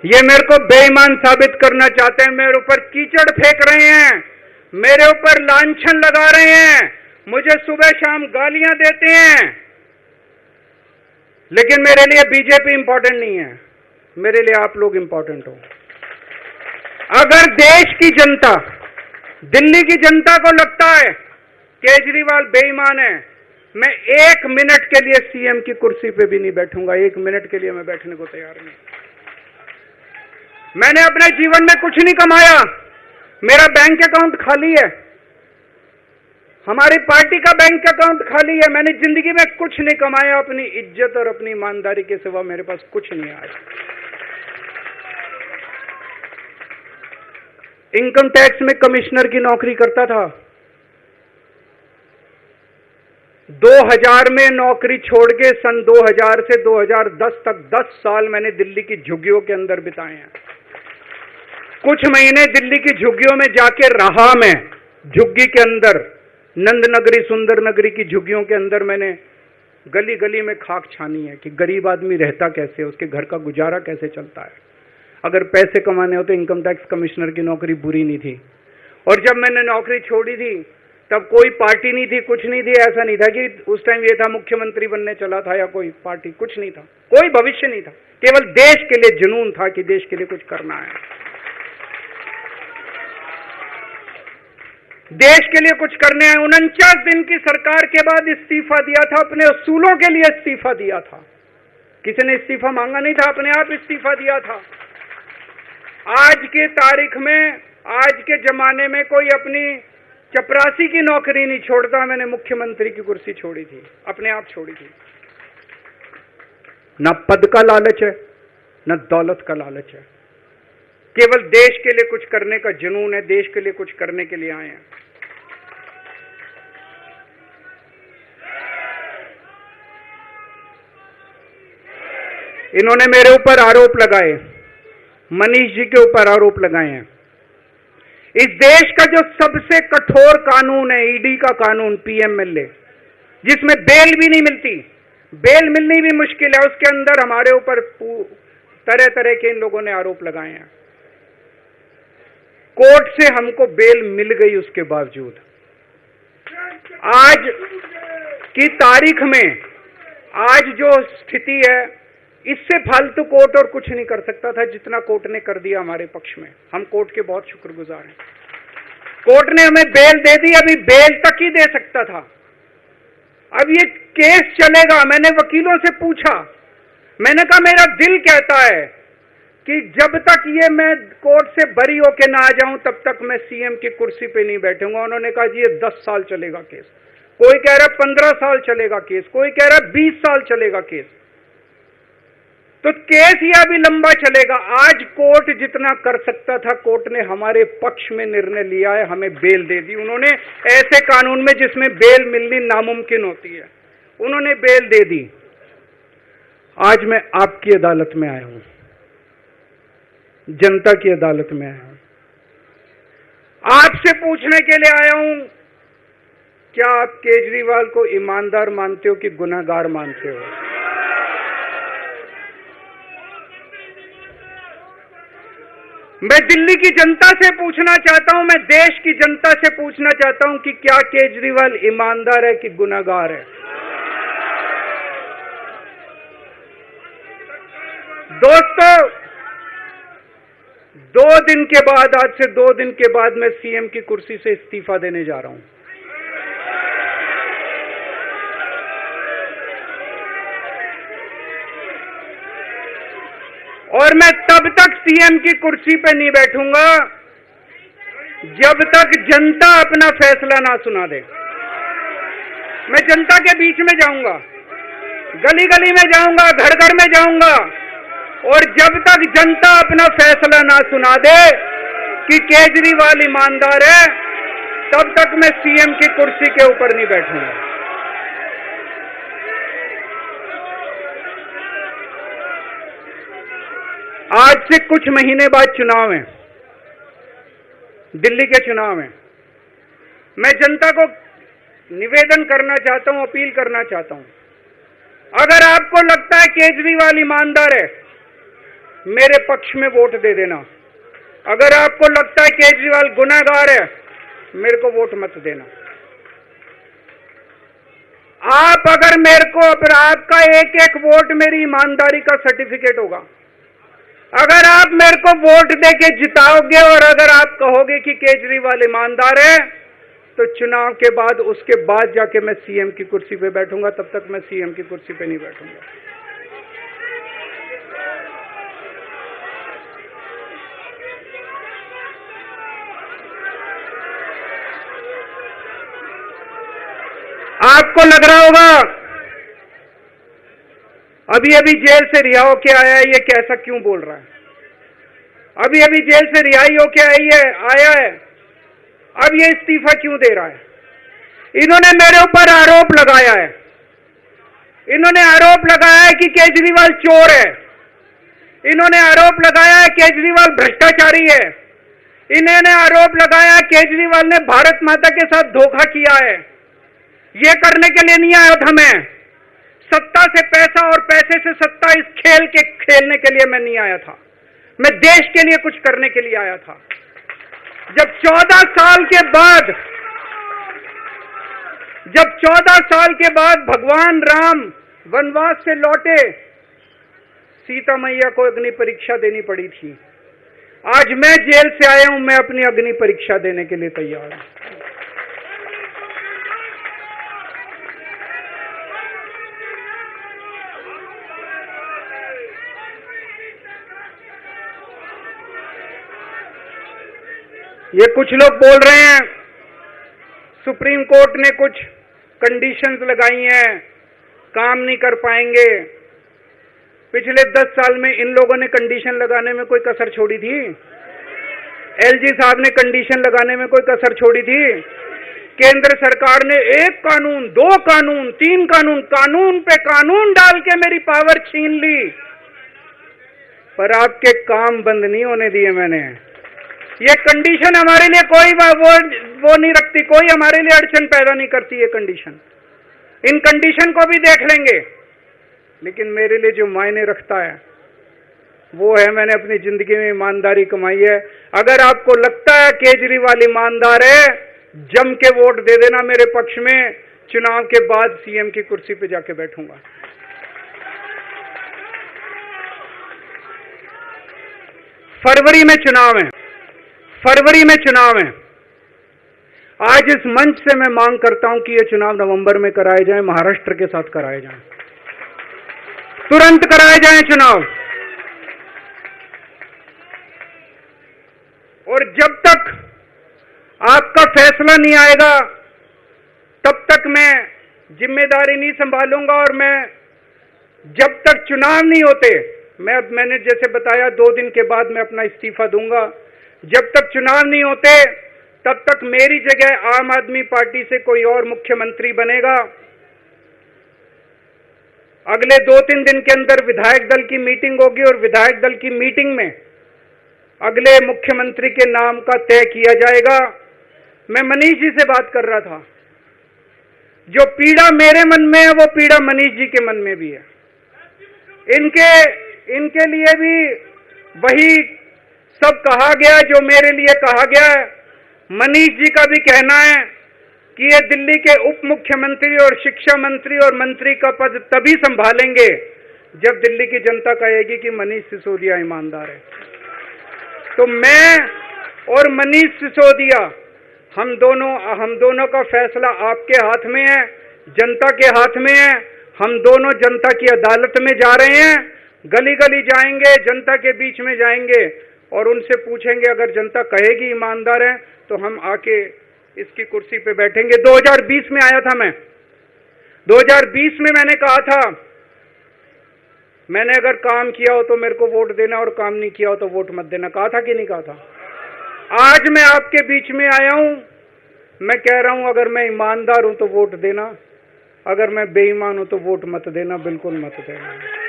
ये मेरे को बेईमान साबित करना चाहते हैं, मेरे ऊपर कीचड़ फेंक रहे हैं, मेरे ऊपर लांछन लगा रहे हैं, मुझे सुबह शाम गालियां देते हैं। लेकिन मेरे लिए बीजेपी इंपॉर्टेंट नहीं है, मेरे लिए आप लोग इंपॉर्टेंट हो। अगर देश की जनता, दिल्ली की जनता को लगता है केजरीवाल बेईमान है, मैं 1 मिनट के लिए सीएम की कुर्सी पे भी नहीं बैठूंगा। 1 मिनट के लिए मैं बैठने को तैयार नहीं। मैंने अपने जीवन में कुछ नहीं कमाया, मेरा बैंक अकाउंट खाली है, हमारी पार्टी का बैंक अकाउंट खाली है। मैंने जिंदगी में कुछ नहीं कमाया, अपनी इज्जत और अपनी ईमानदारी के सिवा मेरे पास कुछ नहीं आया। इनकम टैक्स में कमिश्नर की नौकरी करता था, 2000 में नौकरी छोड़ के सन 2000 से 2010 तक 10 साल मैंने दिल्ली की झुग्गियों के अंदर बिताए हैं। कुछ महीने दिल्ली की झुग्गियों में जाके रहा मैं, झुग्गी के अंदर, नंद नगरी, सुंदर नगरी की झुग्गियों के अंदर मैंने गली गली में खाक छानी है कि गरीब आदमी रहता कैसे, उसके घर का गुजारा कैसे चलता है। अगर पैसे कमाने हो तो इनकम टैक्स कमिश्नर की नौकरी बुरी नहीं थी। और जब मैंने नौकरी छोड़ी थी तब कोई पार्टी नहीं थी, कुछ नहीं थी। ऐसा नहीं था कि उस टाइम ये था मुख्यमंत्री बनने चला था या कोई पार्टी, कुछ नहीं था, कोई भविष्य नहीं था। केवल देश के लिए जुनून था कि देश के लिए कुछ करना है, देश के लिए कुछ करने हैं। 49 दिन की सरकार के बाद इस्तीफा दिया था, अपने उसूलों के लिए इस्तीफा दिया था। किसी ने इस्तीफा मांगा नहीं था, अपने आप इस्तीफा दिया था। आज के तारीख में, आज के जमाने में कोई अपनी चपरासी की नौकरी नहीं छोड़ता। मैंने मुख्यमंत्री की कुर्सी छोड़ी थी, अपने आप छोड़ी थी। न पद का लालच है, न दौलत का लालच है, केवल देश के लिए कुछ करने का जुनून है, देश के लिए कुछ करने के लिए आए हैं। इन्होंने मेरे ऊपर आरोप लगाए, मनीष जी के ऊपर आरोप लगाए हैं। इस देश का जो सबसे कठोर कानून है, ईडी का कानून, पीएमएलए, जिसमें बेल भी नहीं मिलती, बेल मिलनी भी मुश्किल है, उसके अंदर हमारे ऊपर तरह तरह के इन लोगों ने आरोप लगाए हैं। कोर्ट से हमको बेल मिल गई, उसके बावजूद आज की तारीख में, आज जो स्थिति है, इससे फालतू कोर्ट और कुछ नहीं कर सकता था जितना कोर्ट ने कर दिया हमारे पक्ष में। हम कोर्ट के बहुत शुक्रगुजार हैं। कोर्ट ने हमें बेल दे दी, अभी बेल तक ही दे सकता था। अब ये केस चलेगा। मैंने वकीलों से पूछा, मैंने कहा मेरा दिल कहता है कि जब तक ये मैं कोर्ट से बरी होके ना आ जाऊं तब तक मैं सीएम की कुर्सी पे नहीं बैठूंगा। उन्होंने कहा जी ये 10 साल चलेगा केस, कोई कह रहा 15 साल चलेगा केस, कोई कह रहा 20 साल चलेगा केस। तो केस ही अभी लंबा चलेगा। आज कोर्ट जितना कर सकता था, कोर्ट ने हमारे पक्ष में निर्णय लिया है, हमें बेल दे दी। उन्होंने ऐसे कानून में जिसमें बेल मिलनी नामुमकिन होती है, उन्होंने बेल दे दी। आज मैं आपकी अदालत में आया हूं, जनता की अदालत में आया हूं, आपसे पूछने के लिए आया हूं, क्या आप केजरीवाल को ईमानदार मानते हो कि गुनहगार मानते हो? मैं दिल्ली की जनता से पूछना चाहता हूं, मैं देश की जनता से पूछना चाहता हूं कि क्या केजरीवाल ईमानदार है कि गुनहगार है? दोस्तों, 2 दिन के बाद, आज से 2 दिन के बाद मैं सीएम की कुर्सी से इस्तीफा देने जा रहा हूं। और मैं तब तक सीएम की कुर्सी पे नहीं बैठूंगा जब तक जनता अपना फैसला ना सुना दे। मैं जनता के बीच में जाऊंगा, गली गली में जाऊंगा, घर घर में जाऊंगा, और जब तक जनता अपना फैसला ना सुना दे कि केजरीवाल ईमानदार है, तब तक मैं सीएम की कुर्सी के ऊपर नहीं बैठूंगा। आज से कुछ महीने बाद चुनाव है, दिल्ली के चुनाव हैं। मैं जनता को निवेदन करना चाहता हूं, अपील करना चाहता हूं, अगर आपको लगता है केजरीवाल ईमानदार है मेरे पक्ष में वोट दे देना। अगर आपको लगता है केजरीवाल गुनहगार है, मेरे को वोट मत देना। आप अगर मेरे को, फिर आपका एक एक वोट मेरी ईमानदारी का सर्टिफिकेट होगा। अगर आप मेरे को वोट देके जिताओगे और अगर आप कहोगे कि केजरीवाल ईमानदार है, तो चुनाव के बाद, उसके बाद जाके मैं सीएम की कुर्सी पे बैठूंगा। तब तक मैं सीएम की कुर्सी पे नहीं बैठूंगा। आपको लग रहा होगा अभी अभी जेल से रिहा होके आया है, ये कैसा क्यों बोल रहा है? अभी अभी जेल से रिहाई होके आया है, अब ये इस्तीफा क्यों दे रहा है? इन्होंने मेरे ऊपर आरोप लगाया है। इन्होंने आरोप लगाया है कि केजरीवाल चोर है। इन्होंने आरोप लगाया है केजरीवाल भ्रष्टाचारी है। इन्होंने आरोप लगाया केजरीवाल ने भारत माता के साथ धोखा किया है। ये करने के लिए नहीं आया था मैं। सत्ता से पैसा और पैसे से सत्ता, इस खेल के खेलने के लिए मैं नहीं आया था। मैं देश के लिए कुछ करने के लिए आया था। जब 14 साल के बाद भगवान राम वनवास से लौटे, सीता मैया को अग्नि परीक्षा देनी पड़ी थी। आज मैं जेल से आया हूं, मैं अपनी अग्नि परीक्षा देने के लिए तैयार हूं। ये कुछ लोग बोल रहे हैं सुप्रीम कोर्ट ने कुछ कंडीशंस लगाई हैं, काम नहीं कर पाएंगे। पिछले 10 साल में इन लोगों ने कंडीशन लगाने में कोई कसर छोड़ी थी? एलजी साहब ने कंडीशन लगाने में कोई कसर छोड़ी थी? केंद्र सरकार ने 1 कानून, 2 कानून, 3 कानून, कानून पे कानून डाल के मेरी पावर छीन ली, पर आपके काम बंद नहीं होने दिए मैंने। ये कंडीशन हमारे लिए कोई वो नहीं रखती, कोई हमारे लिए अड़चन पैदा नहीं करती ये कंडीशन। इन कंडीशन को भी देख लेंगे, लेकिन मेरे लिए जो मायने रखता है वो है मैंने अपनी जिंदगी में ईमानदारी कमाई है। अगर आपको लगता है केजरीवाल ईमानदार है, जम के वोट दे देना मेरे पक्ष में। चुनाव के बाद सीएम की कुर्सी पे जाके बैठूंगा। फरवरी में चुनाव है। आज इस मंच से मैं मांग करता हूं कि ये चुनाव नवंबर में कराए जाएं, महाराष्ट्र के साथ कराए जाएं, तुरंत कराए जाएं चुनाव। और जब तक आपका फैसला नहीं आएगा, तब तक मैं जिम्मेदारी नहीं संभालूंगा। और मैं, जब तक चुनाव नहीं होते, मैंने जैसे बताया 2 दिन के बाद मैं अपना इस्तीफा दूंगा। जब तक चुनाव नहीं होते, तब तक मेरी जगह आम आदमी पार्टी से कोई और मुख्यमंत्री बनेगा। अगले 2-3 दिन के अंदर विधायक दल की मीटिंग होगी और विधायक दल की मीटिंग में अगले मुख्यमंत्री के नाम का तय किया जाएगा। मैं मनीष जी से बात कर रहा था। जो पीड़ा मेरे मन में है, वो पीड़ा मनीष जी के मन में भी है। इनके लिए भी वही सब कहा गया जो मेरे लिए कहा गया है। मनीष जी का भी कहना है कि ये दिल्ली के उप मुख्यमंत्री और शिक्षा मंत्री और मंत्री का पद तभी संभालेंगे जब दिल्ली की जनता कहेगी कि मनीष सिसोदिया ईमानदार है। तो मैं और मनीष सिसोदिया, हम दोनों का फैसला आपके हाथ में है, जनता के हाथ में है। हम दोनों जनता की अदालत में जा रहे हैं, गली गली जाएंगे, जनता के बीच में जाएंगे और उनसे पूछेंगे, अगर जनता कहेगी ईमानदार है तो हम आके इसकी कुर्सी पे बैठेंगे। 2020 में आया था मैं। 2020 में मैंने कहा था, मैंने अगर काम किया हो तो मेरे को वोट देना और काम नहीं किया हो तो वोट मत देना। कहा था कि नहीं कहा था? आज मैं आपके बीच में आया हूं, मैं कह रहा हूं अगर मैं ईमानदार हूं तो वोट देना, अगर मैं बेईमान हूं तो वोट मत देना, बिल्कुल मत देना।